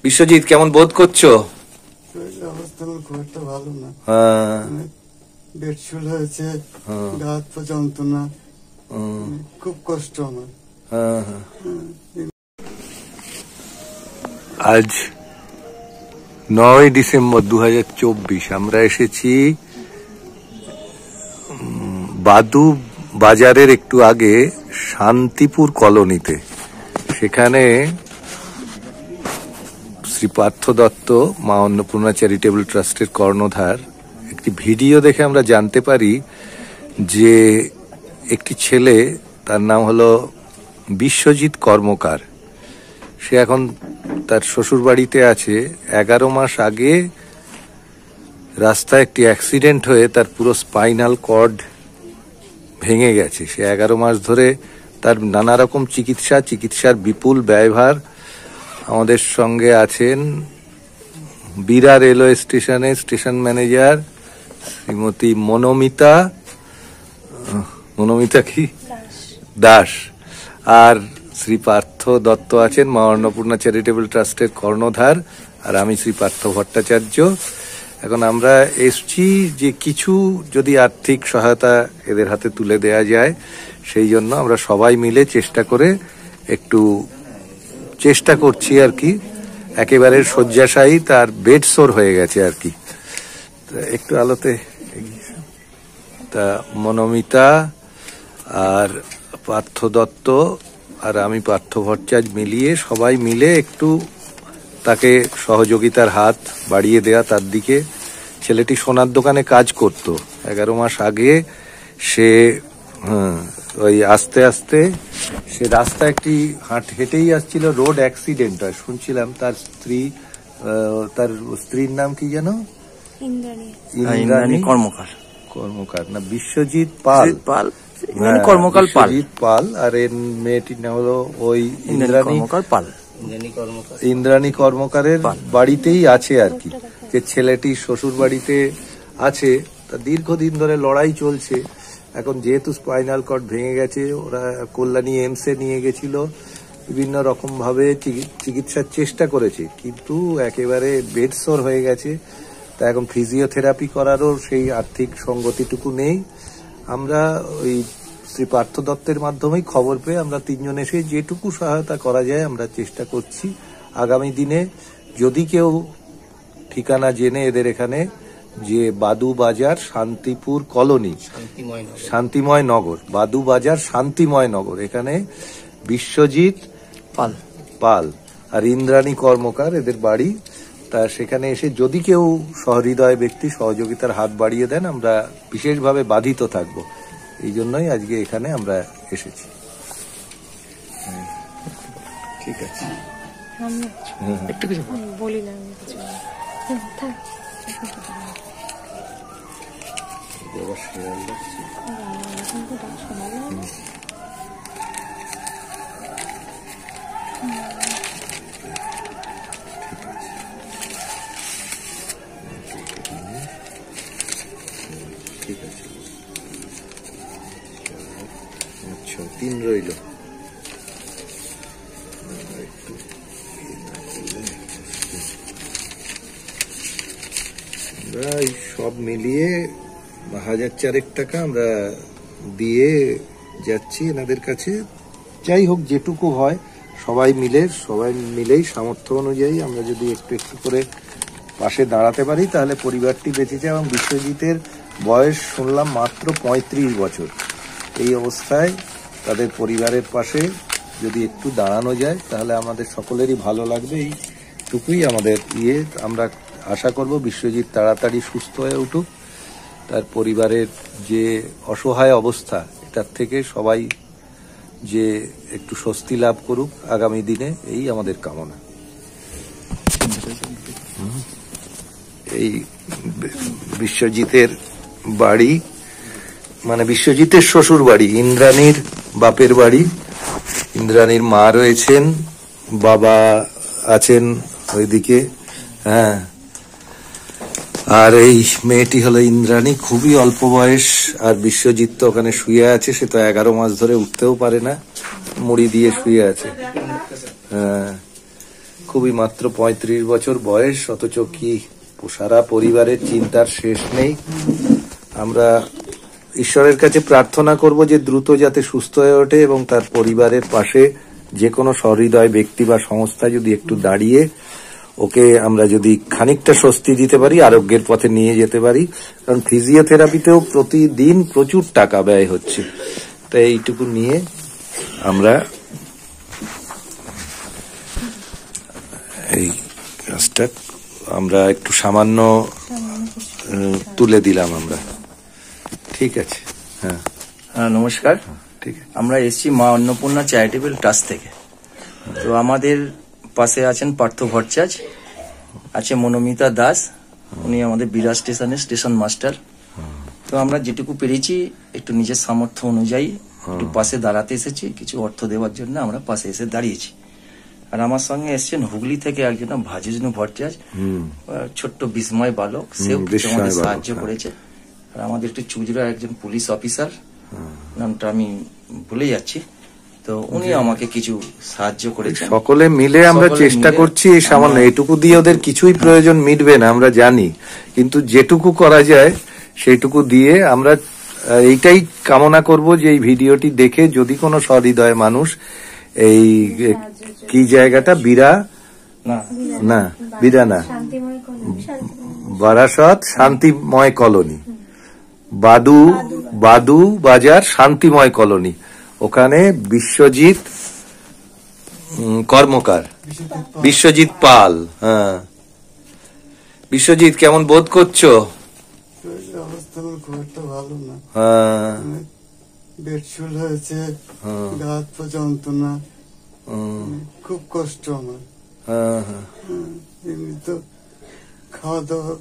বিশ্বজিৎ, কেমন বোধ করছো? অবস্থা খুব একটা ভালো না। হ্যাঁ, বেডশুল হয়েছে, গা হাত পা যন্ত্রণা, খুব কষ্ট আমার। আজ 9 ডিসেম্বর 2024 আমরা এসেছি বাদু বাজারের একটু আগে শান্তিপুর কলোনিতে। সেখানে শ্রী পার্থ দত্ত মা অন্নপূর্ণা চ্যারিটেবল ট্রাস্টের কর্ণধার একটি ভিডিও দেখে আমরা জানতে পারি যে একটি ছেলে, তার নাম হলো বিশ্বজিৎ কর্মকার, সে এখন তার শ্বশুর বাড়িতে আছে। 11 মাস আগে রাস্তায় একটি অ্যাক্সিডেন্ট হয়ে তার পুরো স্পাইনাল কর্ড ভেঙে গেছে। সে 11 মাস ধরে তার নানা রকম চিকিৎসার বিপুল ব্যয়ভার। আমাদের সঙ্গে আছেন বিরা রেলওয়ে স্টেশনের স্টেশন ম্যানেজার শ্রীমতী মনোমিতা কি দাস, আর শ্রী পার্থ দত্ত আছেন মা অন্নপূর্ণা চ্যারিটেবল ট্রাস্টের কর্ণধার, আর আমি শ্রী পার্থ ভট্টাচার্য। এখন আমরা এসছি যে কিছু যদি আর্থিক সহায়তা এদের হাতে তুলে দেয়া যায়, সেই জন্য আমরা সবাই মিলে চেষ্টা করছি আর কি। একেবারে শয্যাশায়ী, তার বেড সোর হয়ে গেছে আর কি। একটু আলোতে তা মনোমিতা আর পার্থ দত্ত আর আমি পার্থ ভট্টাচার্য মিলিয়ে সবাই মিলে একটু তাকে সহযোগিতার হাত বাড়িয়ে দেয়া তার দিকে। ছেলেটি সোনার দোকানে কাজ করত। 11 মাস আগে সে ওই আস্তে আস্তে সে রাস্তা একটি হেঁটেই আসছিল, রোড অ্যাক্সিডেন্ট হয় শুনছিলাম। তার স্ত্রীর নাম কি যেন? ইন্দ্রাণী কর্মকার না, বিশ্বজিৎ পাল পাল, আর এর মেয়েটির নাম হলো ওই ইন্দ্রাণী কর্মকারের বাড়িতেই আছে আর কি। যে ছেলেটি শ্বশুর বাড়িতে আছে, তা দীর্ঘদিন ধরে লড়াই চলছে। এখন যেহেতু স্পাইনাল কর্ড ভেঙে গেছে, ওরা কল্যাণী এমসে নিয়ে গেছিল, বিভিন্ন রকম ভাবে চিকিৎসার চেষ্টা করেছে, কিন্তু একেবারে বেড সোর হয়ে গেছে। তা এখন ফিজিওথেরাপি করারও সেই আর্থিক সঙ্গতিটুকু নেই। আমরা ওই শ্রী পার্থ দত্তের মাধ্যমেই খবর পেয়ে আমরা 3 জন এসে যেটুকু সহায়তা করা যায় আমরা চেষ্টা করছি। আগামী দিনে যদি কেউ ঠিকানা জেনে এদের এখানে যে বাদু বাজার শান্তিপুর কলোনি, শান্তিময় নগর, বাদু বাজার শান্তিময় নগর, এখানে বিশ্বজিৎ পাল আর ইন্দ্রাণী কর্মকার এদের বাড়ি। তা সেখানে এসে যদি কেউ সহৃদয় ব্যক্তি সহযোগিতার হাত বাড়িয়ে দেন, আমরা বিশেষভাবে বাধিত থাকব। এই জন্যই আজকে এখানে আমরা এসেছি। ঠিক আছে, একটু কিছু বলি না, ঠিক আছে। আচ্ছা, 3 রইল। আমরা সব মিলিয়ে 1004 টাকা আমরা দিয়ে যাচ্ছি এনাদের কাছে। যাই হোক, যেটুকু হয় সবাই মিলেই সামর্থ্য অনুযায়ী আমরা যদি একটু একটু করে পাশে দাঁড়াতে পারি, তাহলে পরিবারটি বেঁচে যায়। এবং বিশ্বজিতের বয়স শুনলাম মাত্র 35 বছর। এই অবস্থায় তাদের পরিবারের পাশে যদি একটু দাঁড়ানো যায়, তাহলে আমাদের সকলেরই ভালো লাগবে। এইটুকুই আমাদের আমরা আশা করব বিশ্বজিৎ তাড়াতাড়ি সুস্থ হয়ে উঠুক, তার পরিবারের যে অসহায় অবস্থা এটার থেকে সবাই যে একটু স্বস্তি লাভ করুক আগামী দিনে, এই আমাদের কামনা। এই বিশ্বজিতের বাড়ি, মানে বিশ্বজিতের শ্বশুর বাড়ি, ইন্দ্রাণীর বাপের বাড়ি। ইন্দ্রাণীর মা রয়েছেন, বাবা আছেন ওইদিকে। হ্যাঁ, আর এই মেয়েটি হলো ইন্দ্রাণী, খুবই অল্প বয়স। আর বিশ্বজিৎ তো ওখানে শুয়ে আছে, সে তো 11 মাস ধরে উঠতেও পারে না, মুড়ি দিয়ে শুয়ে আছে। হ্যাঁ, খুবই মাত্র 35 বছর বয়স, অথচ কি সারা পরিবারের চিন্তার শেষ নেই। আমরা ঈশ্বরের কাছে প্রার্থনা করব যে দ্রুত যাতে সুস্থ হয়ে ওঠে এবং তার পরিবারের পাশে যে কোনো সহৃদয় ব্যক্তি বা সংস্থা যদি একটু দাঁড়িয়ে ওকে আমরা যদি খানিকটা স্বস্তি দিতে পারি, আরোগ্যের পথে নিয়ে যেতে পারি। কারণ ফিজিওথেরাপিতেও প্রতিদিন প্রচুর টাকা ব্যয় হচ্ছে। তাই এইটুকু নিয়ে আমরা এই কাজটা আমরা একটু সামান্য তুলে দিলাম আমরা। ঠিক আছে। হ্যাঁ, নমস্কার। ঠিক আছে। আমরা এসছি মা অন্নপূর্ণা চ্যারিটেবল ট্রাস্ট থেকে। তো আমাদের পাশে আছেন পার্থ ভট্টাচার্য, আছে মনোমিতা দাস, উনি আমাদের বিরাট স্টেশনের স্টেশন মাস্টার। তো আমরা যেটুকু পেরেছি একটু নিজের সামর্থ্য অনুযায়ী একটু পাশে দাঁড়াতে এসেছি, কিছু অর্থ দেওয়ার জন্য আমরা পাশে এসে দাঁড়িয়েছি। আর আমার সঙ্গে এসছেন হুগলি থেকে একজন ভাজিজনু ভট্টাচার্য, ছোট্ট বিস্ময় বালক, সেও আমাদের সাহায্য করেছে। আর আমাদের একটু চুজরা একজন পুলিশ অফিসার, নামটা আমি ভুলে যাচ্ছি, তো উনি আমাকে কিছু সাহায্য করেছেন। সকলে মিলে আমরা চেষ্টা করছি। এই সামান্য এটুকু দিয়ে ওদের কিছুই প্রয়োজন মিটবে না আমরা জানি, কিন্তু যেটুকু করা যায় সেইটুকু দিয়ে আমরা এইটাই কামনা করব যে এই ভিডিওটি দেখে যদি কোনো সহৃদয় মানুষ এই কি জায়গাটা বিরা না বারাসত শান্তিময় কলোনি, বাদু বাজার শান্তিময় কলোনি, ওখানে বিশ্বজিৎ কর্মকার, বিশ্বজিৎ পাল। হ্যাঁ, বিশ্বজিৎ কেমন বোধ করছো? অবস্থা খুব একটা ভালো না। হ্যাঁ, বেডশুল হয়েছে, হাত পা যন্ত্রণা, খুব কষ্ট আমার। হ্যাঁ, এমনি তো খাওয়া দাওয়া